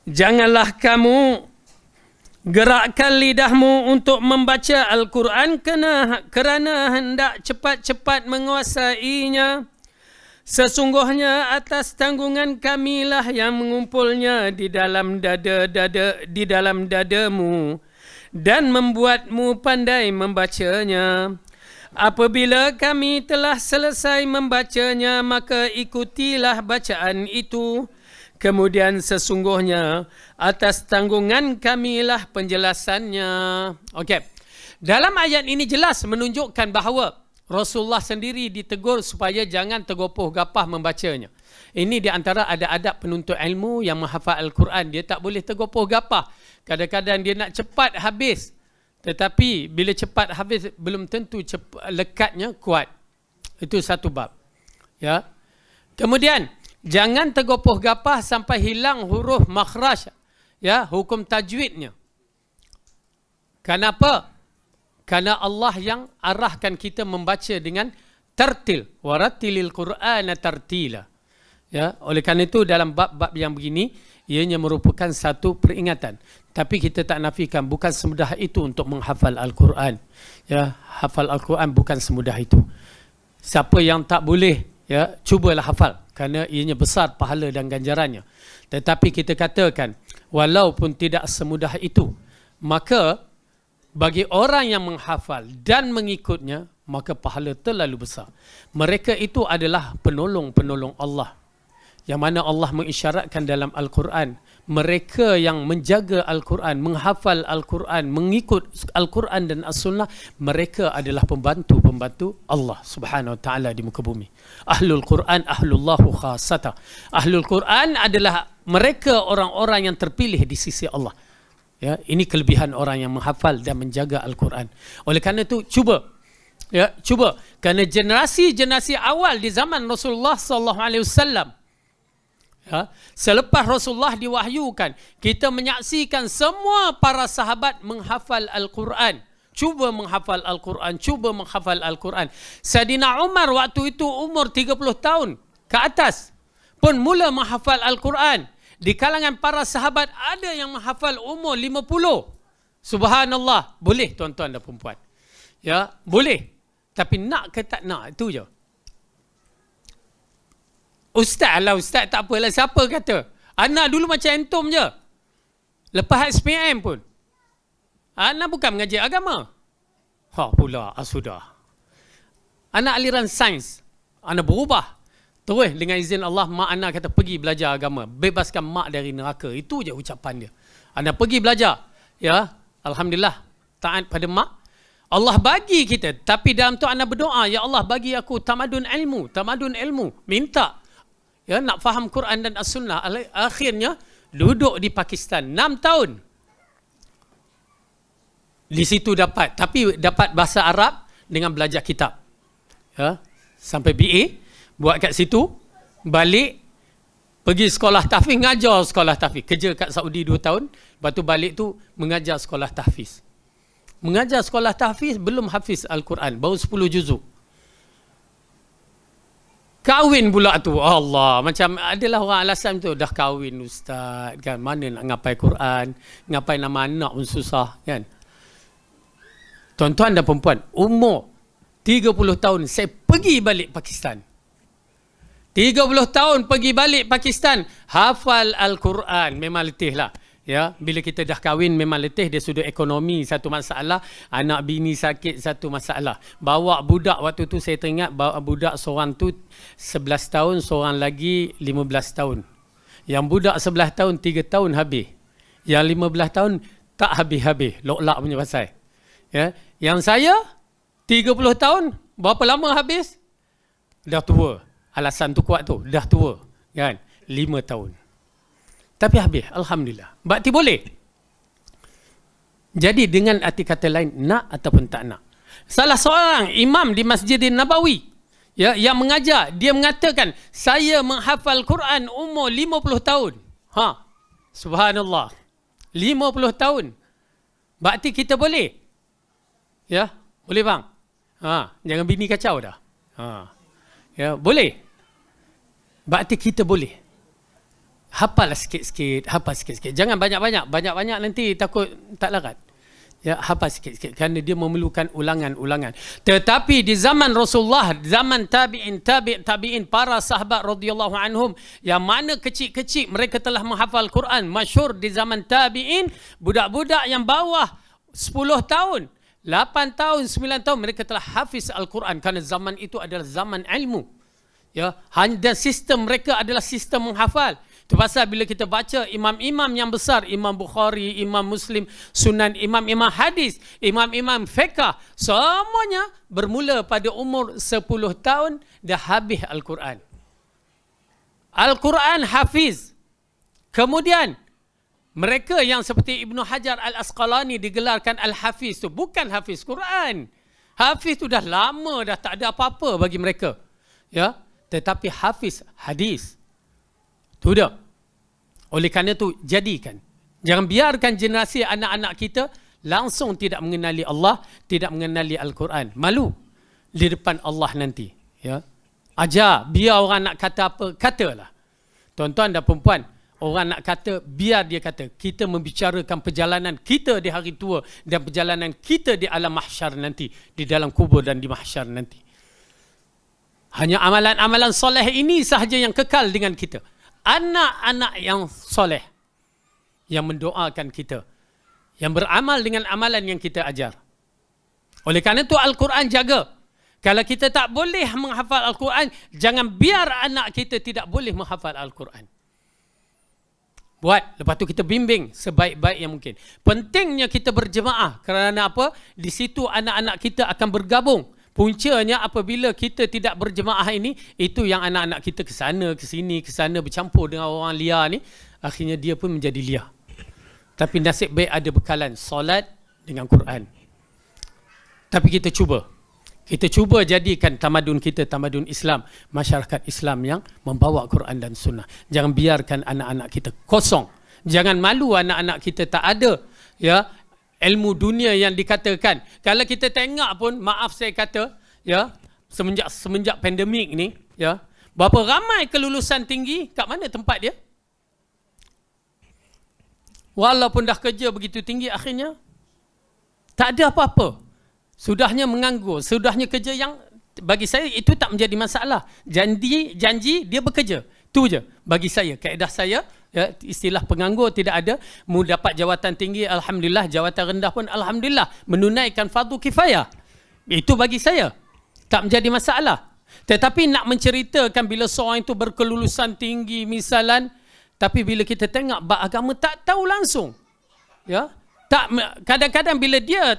S1: Janganlah kamu gerakkan lidahmu untuk membaca Al-Quran kerana hendak cepat-cepat menguasainya. Sesungguhnya atas tanggungan kamilah yang mengumpulnya di dalam dadamu dan membuatmu pandai membacanya. Apabila kami telah selesai membacanya, maka ikutilah bacaan itu. Kemudian sesungguhnya atas tanggungan kamilah penjelasannya. Okey. Dalam ayat ini jelas menunjukkan bahawa Rasulullah sendiri ditegur supaya jangan tergopoh gapah membacanya. Ini di antara ada adab penuntut ilmu yang menghafal Al-Quran. Dia tak boleh tergopoh gapah. Kadang-kadang dia nak cepat habis. Tetapi bila cepat habis belum tentu lekatnya kuat. Itu satu bab. Ya. Kemudian jangan tergopoh gapah sampai hilang huruf makhraj. Ya, hukum tajwidnya. Kenapa? Karena Allah yang arahkan kita membaca dengan tartil. Warattilil Qur'ana tartila. Ya, oleh kerana itu dalam bab-bab yang begini, ianya merupakan satu peringatan. Tapi kita tak nafikan bukan semudah itu untuk menghafal Al-Quran. Ya, hafal Al-Quran bukan semudah itu. Siapa yang tak boleh, ya, cubalah hafal. Kerana ianya besar pahala dan ganjarannya. Tetapi kita katakan, walaupun tidak semudah itu, maka bagi orang yang menghafal dan mengikutnya, maka pahala terlalu besar. Mereka itu adalah penolong-penolong Allah. Yang mana Allah mengisyaratkan dalam Al-Quran. Mereka yang menjaga Al-Quran, menghafal Al-Quran, mengikut Al-Quran dan As-Sunnah, mereka adalah pembantu-pembantu Allah Subhanahu Wa Taala di muka bumi. Ahlul Quran, ahlullahu khasata. Ahlul Quran adalah mereka orang-orang yang terpilih di sisi Allah. Ya, ini kelebihan orang yang menghafal dan menjaga Al-Quran. Oleh kerana itu, cuba. Ya, cuba. Kerana generasi-generasi awal di zaman Rasulullah SAW, ya, selepas Rasulullah diwahyukan, kita menyaksikan semua para sahabat menghafal Al-Quran. Cuba menghafal Al-Quran, cuba menghafal Al-Quran. Sayyidina Umar waktu itu umur 30 tahun ke atas pun mula menghafal Al-Quran. Di kalangan para sahabat ada yang menghafal umur 50. Subhanallah. Boleh tuan-tuan dan perempuan. Ya, boleh. Tapi nak ke tak nak, itu je. Ustaz lah, ustaz tak apalah. Siapa kata? Anak dulu macam antum je. Lepas SPM pun. Anak bukan mengaji agama. Pula, sudah. Anak aliran sains. Anak berubah. Terus dengan izin Allah, mak anak kata pergi belajar agama. Bebaskan mak dari neraka. Itu je ucapan dia. Anak pergi belajar. Ya, alhamdulillah. Taat pada mak. Allah bagi kita. Tapi dalam tu anak berdoa, ya Allah bagi aku tamadun ilmu. Tamadun ilmu. Minta. Ya, nak faham Quran dan As-Sunnah. Akhirnya duduk di Pakistan 6 tahun. Di situ dapat. Tapi dapat bahasa Arab dengan belajar kitab. Ya, sampai BA. Buat kat situ, balik, pergi sekolah tahfiz, ngajar sekolah tahfiz. Kerja kat Saudi 2 tahun, lepas tu balik tu mengajar sekolah tahfiz. Mengajar sekolah tahfiz, belum hafiz Al-Quran, baru 10 juzuk. Kahwin pula tu, Allah, macam adalah orang alasan tu, dah kahwin ustaz, kan, mana nak ngapai Quran, ngapai nama anak pun susah, kan. Tuan-tuan dan perempuan, umur 30 tahun, saya pergi balik Pakistan. 30 tahun pergi balik Pakistan, hafal Al-Quran, memang letih lah. Ya, bila kita dah kahwin memang letih, dari sudut ekonomi satu masalah, anak bini sakit satu masalah. Bawa budak waktu tu saya teringat, bawa budak seorang tu 11 tahun, seorang lagi 15 tahun. Yang budak 11 tahun 3 tahun habis. Yang 15 tahun tak habis-habis, lok-lak punya pasal. Ya, yang saya 30 tahun, berapa lama habis? Dah tua. Alasan tu kuat tu, dah tua, kan? 5 tahun. Tapi habis, alhamdulillah. Berarti boleh. Jadi dengan arti kata lain, nak ataupun tak nak. Salah seorang imam di Masjidin Nabawi, ya, yang mengajar, dia mengatakan, saya menghafal Quran umur 50 tahun. Subhanallah. 50 tahun. Berarti kita boleh. Ya, boleh bang? Jangan bini kacau dah. Ya, boleh. Berarti kita boleh. Hafal sikit-sikit, hafal sikit-sikit. Jangan banyak-banyak. Banyak-banyak nanti takut tak larat. Ya, hafal sikit-sikit. Kerana dia memerlukan ulangan-ulangan. Tetapi di zaman Rasulullah, zaman tabi'in, para sahabat radhiyallahu anhum, yang mana kecil-kecil mereka telah menghafal Quran. Masyhur di zaman tabi'in, budak-budak yang bawah 10 tahun, 8 tahun, 9 tahun, mereka telah hafiz Al-Quran. Kerana zaman itu adalah zaman ilmu. Ya, dan sistem mereka adalah sistem menghafal. Itu pasal bila kita baca imam-imam yang besar, Imam Bukhari, Imam Muslim, Sunan, imam-imam hadis, imam-imam fiqh, semuanya bermula pada umur 10 tahun dah habis Al-Quran. Al-Quran hafiz. Kemudian mereka yang seperti Ibnu Hajar Al-Asqalani digelarkan Al-Hafiz tu bukan hafiz Quran. Hafiz tu dah lama dah tak ada apa-apa bagi mereka. Ya, tetapi hafiz hadis. Tu dah. Oleh kerana tu jadikan. Jangan biarkan generasi anak-anak kita langsung tidak mengenali Allah, tidak mengenali Al-Quran. Malu di depan Allah nanti. Ya. Ajar, biar orang nak kata apa, katalah. Tuan-tuan dan perempuan, orang nak kata, biar dia kata. Kita membicarakan perjalanan kita di hari tua dan perjalanan kita di alam mahsyar nanti, di dalam kubur dan di mahsyar nanti. Hanya amalan-amalan soleh ini sahaja yang kekal dengan kita. Anak-anak yang soleh, yang mendoakan kita, yang beramal dengan amalan yang kita ajar. Oleh kerana itu Al-Quran jaga. Kalau kita tak boleh menghafal Al-Quran, jangan biar anak kita tidak boleh menghafal Al-Quran. Buat, lepas tu kita bimbing sebaik-baik yang mungkin. Pentingnya kita berjemaah. Kerana apa? Di situ anak-anak kita akan bergabung. Puncanya apabila kita tidak berjemaah ini, itu yang anak-anak kita ke sana, ke sini, ke sana bercampur dengan orang liar ni, akhirnya dia pun menjadi liar. Tapi nasib baik ada bekalan solat dengan Quran. Tapi kita cuba. Kita cuba jadikan tamadun kita tamadun Islam, masyarakat Islam yang membawa Quran dan Sunnah. Jangan biarkan anak-anak kita kosong. Jangan malu anak-anak kita tak ada ya ilmu dunia yang dikatakan. Kalau kita tengok pun, maaf saya kata, ya, semenjak pandemik ni, ya, berapa ramai kelulusan tinggi, kat mana tempat dia? Walaupun dah kerja begitu tinggi, akhirnya tak ada apa-apa. Sudahnya menganggur, sudahnya kerja yang bagi saya itu tak menjadi masalah. Janji dia bekerja. Tu je bagi saya, kaedah saya, ya, istilah penganggur tidak ada. Mu dapat jawatan tinggi, alhamdulillah. Jawatan rendah pun alhamdulillah. Menunaikan fardu kifayah. Itu bagi saya tak menjadi masalah. Tetapi nak menceritakan bila seorang itu berkelulusan tinggi misalan, tapi bila kita tengok bab agama tak tahu langsung. Ya. Tak, kadang-kadang bila dia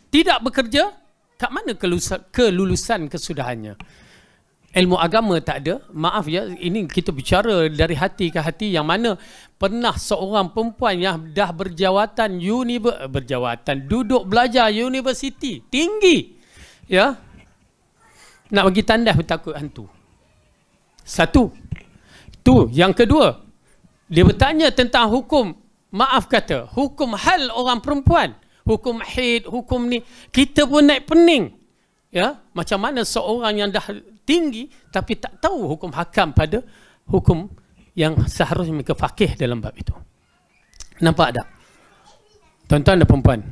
S1: tidak bekerja, kat mana kelulusan kesudahannya? Ilmu agama tak ada. Maaf ya, ini kita bicara dari hati ke hati, yang mana pernah seorang perempuan yang dah duduk belajar universiti tinggi, ya, nak bagi tandas takut hantu. Satu. Tu, yang kedua, dia bertanya tentang hukum, maaf kata, hukum hal orang perempuan, hukum haid, hukum ni, kita pun naik pening. Ya, macam mana seorang yang dah tinggi tapi tak tahu hukum hakam pada hukum yang seharusnya mereka faqih dalam bab itu. Nampak tak? Tuan-tuan dan perempuan,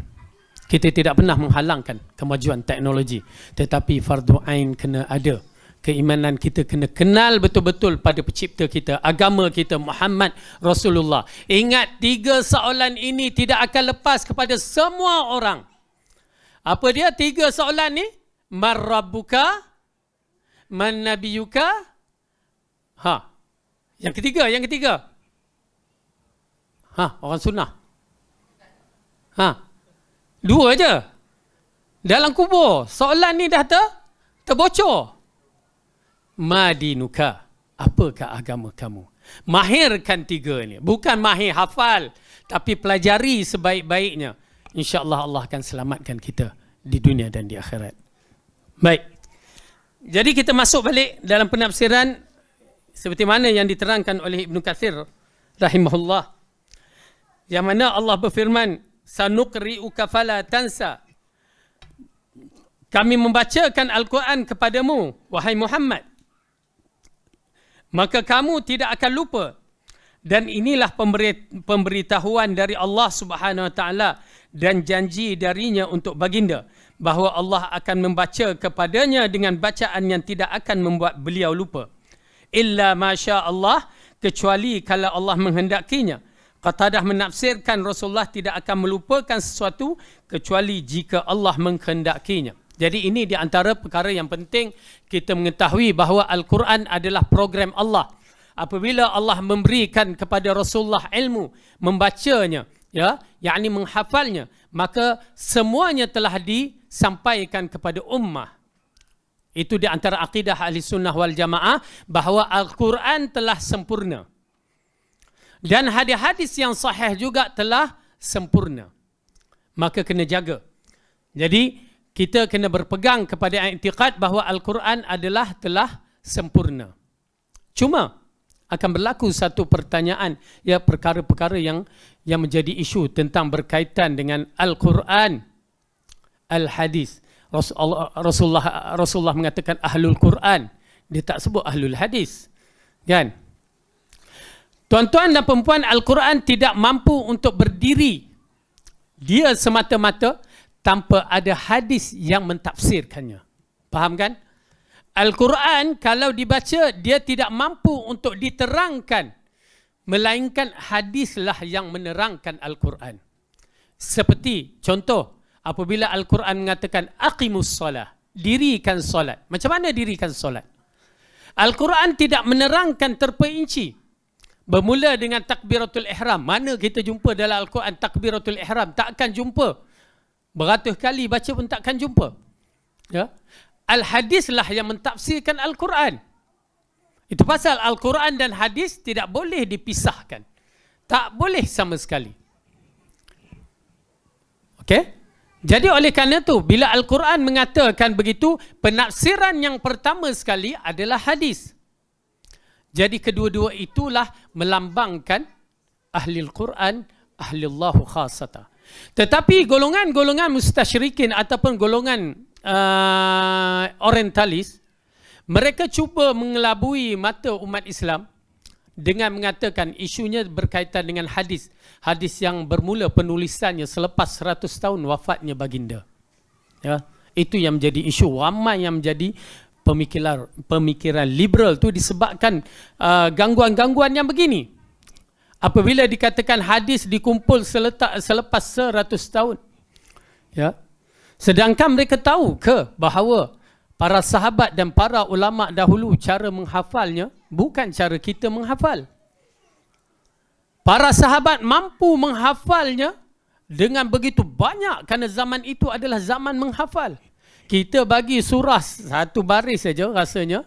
S1: kita tidak pernah menghalangkan kemajuan teknologi, tetapi fardu ain kena ada. Keimanan kita kena kenal betul-betul pada pencipta kita, agama kita, Muhammad Rasulullah. Ingat, 3 soalan ini tidak akan lepas kepada semua orang. Apa dia 3 soalan ni? Man rabbuka? Man nabiyuka? Yang ketiga. Orang sunnah. 2 je. Dalam kubur, soalan ni dah terbocor. Madinuka? Apakah agama kamu? Mahirkan 3 ni. Bukan mahir hafal, tapi pelajari sebaik-baiknya. InsyaAllah Allah akan selamatkan kita di dunia dan di akhirat. Baik. Jadi kita masuk balik dalam penafsiran seperti mana yang diterangkan oleh Ibnu Katsir rahimahullah. Yang mana Allah berfirman, sanuqri'uka fala tansa. Kami membacakan Al-Quran kepadamu, wahai Muhammad, maka kamu tidak akan lupa. Dan inilah pemberitahuan dari Allah Subhanahu Wa Taala dan janji darinya untuk baginda, bahawa Allah akan membaca kepadanya dengan bacaan yang tidak akan membuat beliau lupa. Illa masya Allah, kecuali kalau Allah menghendakinya. Qatadah menafsirkan Rasulullah tidak akan melupakan sesuatu kecuali jika Allah menghendakinya. Jadi ini di antara perkara yang penting kita mengetahui bahawa Al-Quran adalah program Allah. apabila Allah memberikan kepada Rasulullah ilmu membacanya, ya, yakni menghafalnya, maka semuanya telah disampaikan kepada ummah. Itu di antara akidah ahli sunnah wal jamaah, bahawa Al-Quran telah sempurna. Dan hadis-hadis yang sahih juga telah sempurna. Maka kena jaga. Jadi kita kena berpegang kepada i'tiqad bahawa Al-Quran adalah telah sempurna. Cuma akan berlaku satu pertanyaan, ya, perkara-perkara yang menjadi isu tentang berkaitan dengan Al-Quran, Al-Hadis. Rasulullah mengatakan Ahlul Quran. Dia tak sebut Ahlul Hadis. Kan? Tuan-tuan dan perempuan, Al-Quran tidak mampu untuk berdiri dia semata-mata tanpa ada hadis yang mentafsirkannya. Faham kan? Al-Quran kalau dibaca, dia tidak mampu untuk diterangkan, melainkan hadislah yang menerangkan Al-Quran. Seperti contoh, apabila Al-Quran mengatakan aqimus solah, dirikan solat. Macam mana dirikan solat? Al-Quran tidak menerangkan terperinci. Bermula dengan takbiratul ihram. Mana kita jumpa dalam Al-Quran takbiratul ihram? Tak akan jumpa. Beratus kali baca pun tak akan jumpa. Ya? Al-Hadislah yang mentafsirkan Al-Quran. Itu pasal Al-Quran dan hadis tidak boleh dipisahkan. Tak boleh sama sekali. Okey? Jadi oleh kerana itu, bila Al-Quran mengatakan begitu, penafsiran yang pertama sekali adalah hadis. Jadi kedua-dua itulah melambangkan ahli Al-Quran, ahli Allah khasata. Tetapi golongan-golongan mustasyrikin ataupun golongan orientalis, mereka cuba mengelabui mata umat Islam dengan mengatakan isunya berkaitan dengan hadis. Hadis yang bermula penulisannya selepas 100 tahun wafatnya baginda. Ya, itu yang menjadi isu. Ramai yang menjadi pemikiran liberal tu disebabkan gangguan-gangguan yang begini. Apabila dikatakan hadis dikumpul selepas 100 tahun. Ya. Sedangkan mereka tahu ke bahawa para sahabat dan para ulama dahulu cara menghafalnya bukan cara kita menghafal. Para sahabat mampu menghafalnya dengan begitu banyak kerana zaman itu adalah zaman menghafal. Kita bagi surah satu baris saja rasanya.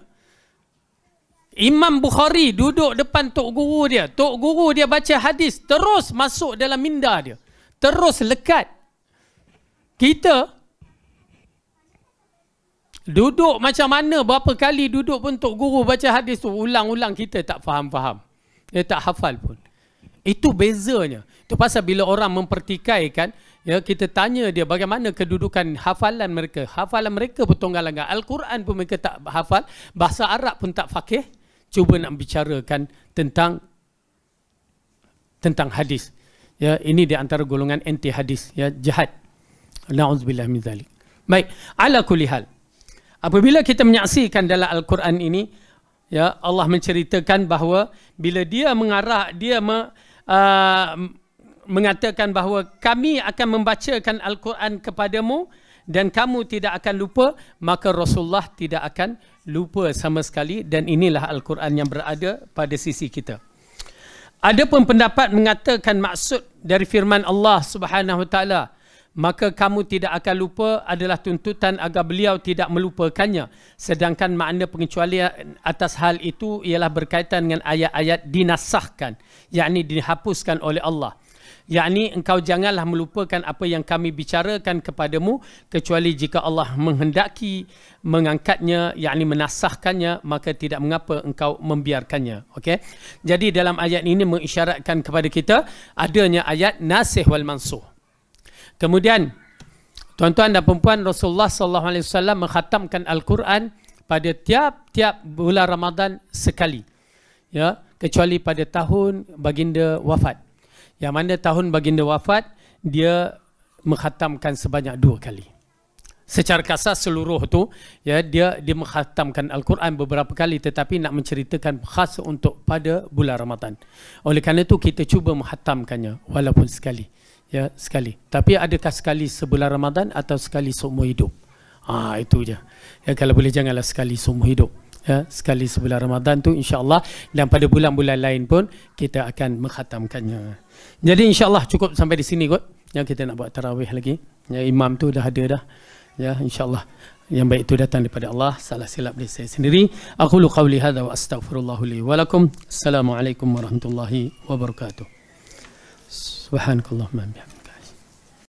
S1: Imam Bukhari duduk depan tok guru dia. Tok guru dia baca hadis, terus masuk dalam minda dia. Terus lekat. Kita duduk macam mana, berapa kali duduk pun tok guru baca hadis tu ulang-ulang, kita tak faham-faham. Dia tak hafal pun. Itu bezanya. Itu pasal bila orang mempertikaikan, ya, kita tanya dia bagaimana kedudukan hafalan mereka. Hafalan mereka pun tonggal-langgar. Al-Quran pun mereka tak hafal. Bahasa Arab pun tak faqih. Cuba nak bicarakan tentang hadis. Ya, ini di antara golongan anti hadis, ya, jahat. Na'udzubillah min zalik. Baik, ala kulli hal. Apabila kita menyaksikan dalam Al-Quran ini, ya, Allah menceritakan bahawa bila dia mengarah, dia mengatakan bahawa kami akan membacakan Al-Quran kepadamu dan kamu tidak akan lupa, maka Rasulullah tidak akan lupa sama sekali, dan inilah Al-Quran yang berada pada sisi kita. Ada pun pendapat mengatakan maksud dari firman Allah Subhanahu Wa Taala, maka kamu tidak akan lupa, adalah tuntutan agar beliau tidak melupakannya. Sedangkan makna pengecualian atas hal itu ialah berkaitan dengan ayat-ayat dinasahkan, yakni dihapuskan oleh Allah. Yakni engkau janganlah melupakan apa yang kami bicarakan kepadamu, kecuali jika Allah menghendaki mengangkatnya, yakni menasahkannya, maka tidak mengapa engkau membiarkannya. Okey. Jadi dalam ayat ini mengisyaratkan kepada kita adanya ayat nasikh wal mansukh. Kemudian tuan-tuan dan perempuan, Rasulullah SAW mengkhatamkan Al-Quran pada tiap-tiap bulan Ramadan sekali. Ya, kecuali pada tahun baginda wafat. Yang mana tahun baginda wafat, dia mengkhatamkan sebanyak 2 kali. Secara kasar seluruh tu, ya, dia mengkhatamkan Al-Quran beberapa kali, tetapi nak menceritakan khas untuk pada bulan Ramadan. Oleh kerana itu kita cuba mengkhatamkannya walaupun sekali. Ya, sekali. Tapi adakah sekali sebulan Ramadan atau sekali seumur hidup? Itu je. Ya, kalau boleh janganlah sekali seumur hidup. ya, sekali sebulan Ramadan tu insya-Allah, dan pada bulan-bulan lain pun kita akan mengkhatamkannya. Jadi insya-Allah cukup sampai di sini kot. Ya, kita nak buat tarawih lagi. Ya, imam tu dah ada dah. Ya, insya-Allah yang baik itu datang daripada Allah, salah silap dari saya sendiri. Aqulu qawli hadza wa astaghfirullah li wa lakum. Assalamualaikum warahmatullahi wabarakatuh. Subhanakallahumma bihamdika.